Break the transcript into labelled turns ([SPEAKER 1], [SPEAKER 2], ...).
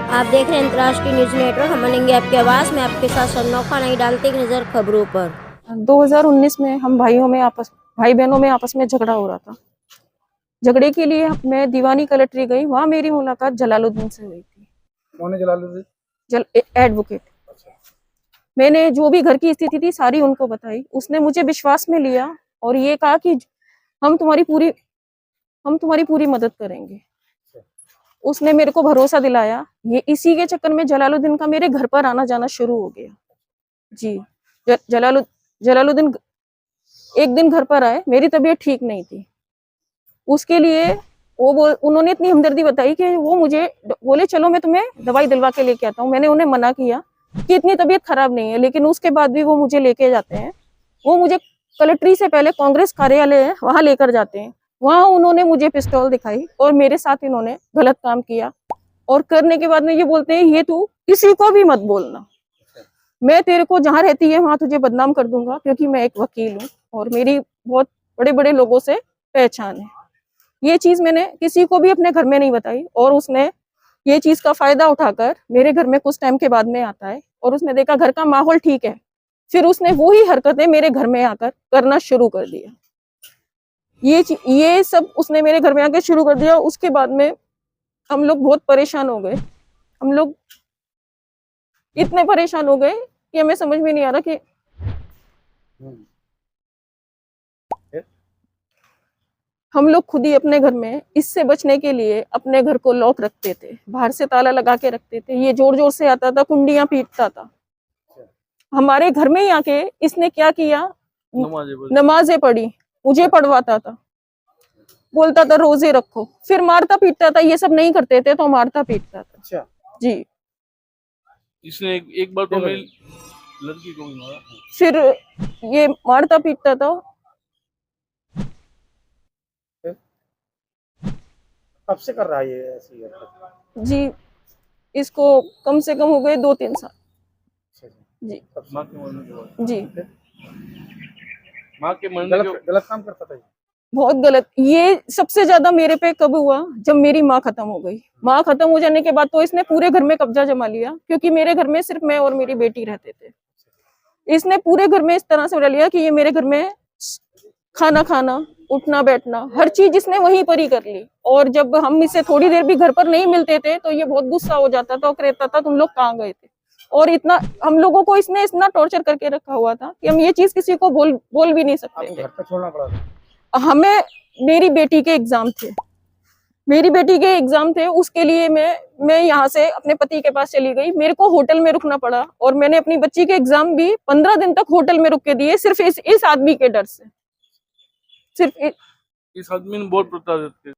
[SPEAKER 1] आप देख रहे हैं अंतर्राष्ट्रीय न्यूज नेटवर्क। हम बनेंगे आपकी आवाज में आपके साथ सन्नौखा नहीं डालते एक नजर खबरों पर।
[SPEAKER 2] 2019 में हम भाई बहनों में आपस में झगड़ा हो रहा था। झगड़े के लिए मैं दीवानी कलेक्ट्री गई। वहां मेरी मुलाकात जलालुद्दीन से हुई थी।
[SPEAKER 3] कौन है जलालुद्दीन?
[SPEAKER 2] एडवोकेट। मैंने जो भी घर की स्थिति थी सारी उनको बताई। उसने मुझे विश्वास में लिया और ये कहा कि हम तुम्हारी पूरी मदद करेंगे। उसने मेरे को भरोसा दिलाया। ये इसी के चक्कर में जलालुद्दीन का मेरे घर पर आना जाना शुरू हो गया। जी, जलालुद्दीन एक दिन घर पर आए। मेरी तबीयत ठीक नहीं थी। उसके लिए उन्होंने इतनी हमदर्दी बताई कि वो मुझे बोले चलो मैं तुम्हें दवाई दिलवा के लेके आता हूँ। मैंने उन्हें मना किया कि इतनी तबीयत खराब नहीं है, लेकिन उसके बाद भी वो मुझे लेके जाते हैं। वो मुझे कलेक्ट्री से पहले कांग्रेस कार्यालय है वहां लेकर जाते हैं। वहां उन्होंने मुझे पिस्तौल दिखाई और मेरे साथ इन्होंने गलत काम किया। और करने के बाद में ये बोलते हैं ये तू किसी को भी मत बोलना, मैं तेरे को जहां रहती है वहां तुझे बदनाम कर दूंगा, क्योंकि मैं एक वकील हूँ और मेरी बहुत बड़े बड़े लोगों से पहचान है। ये चीज मैंने किसी को भी अपने घर में नहीं बताई और उसने ये चीज का फायदा उठाकर मेरे घर में कुछ टाइम के बाद में आता है और उसने देखा घर का माहौल ठीक है, फिर उसने वो ही हरकतें मेरे घर में आकर करना शुरू कर दिया। ये सब उसने मेरे घर में आकर शुरू कर दिया। उसके बाद में हम लोग बहुत परेशान हो गए। हम लोग इतने परेशान हो गए कि हमें समझ में नहीं आ रहा कि हम लोग खुद ही अपने घर में इससे बचने के लिए अपने घर को लॉक रखते थे, बाहर से ताला लगा के रखते थे। ये जोर जोर से आता था, कुंडियां पीटता था। हमारे घर में ही आके इसने क्या किया, नमाजें पढ़ी, मुझे पढ़वाता था, बोलता था रोजे रखो, फिर मारता पीटता था। ये सब नहीं करते थे तो मारता पीटता था।
[SPEAKER 3] अच्छा
[SPEAKER 2] जी,
[SPEAKER 4] इसने एक बार तो मेरी लड़की को भी मारा।
[SPEAKER 2] फिर ये मारता पीटता था।
[SPEAKER 3] कब से कर रहा है ये ऐसी हरकत?
[SPEAKER 2] जी, इसको कम से कम हो गए 2-3 साल। जी,
[SPEAKER 4] माँ के मरने के बाद।
[SPEAKER 2] जी,
[SPEAKER 4] माँ के मरने के
[SPEAKER 3] गलत काम करता था ये।
[SPEAKER 2] बहुत गलत। ये सबसे ज्यादा मेरे पे कब हुआ, जब मेरी माँ खत्म हो गई। माँ खत्म हो जाने के बाद तो इसने पूरे घर में कब्जा जमा लिया, क्योंकि मेरे घर में सिर्फ मैं और मेरी बेटी रहते थे। इसने पूरे घर में इस तरह से रह लिया कि ये मेरे घर में खाना खाना, उठना बैठना, हर चीज इसने वहीं पर ही कर ली। और जब हम इससे थोड़ी देर भी घर पर नहीं मिलते थे तो ये बहुत गुस्सा हो जाता था और कहता था तुम लोग कहाँ गए थे। और इतना हम लोगों को इसने इतना टॉर्चर करके रखा हुआ था कि हम ये चीज किसी को बोल भी नहीं सकते थे।
[SPEAKER 3] घर पे छोड़ना पड़ा था।
[SPEAKER 2] हमें मेरी बेटी के एग्जाम थे, उसके लिए मैं यहाँ से अपने पति के पास चली गई। मेरे को होटल में रुकना पड़ा और मैंने अपनी बच्ची के एग्जाम भी 15 दिन तक होटल में रुक के दिए, सिर्फ इस आदमी के डर से। सिर्फ
[SPEAKER 4] इस आदमी ने बहुत प्रताड़ित किया।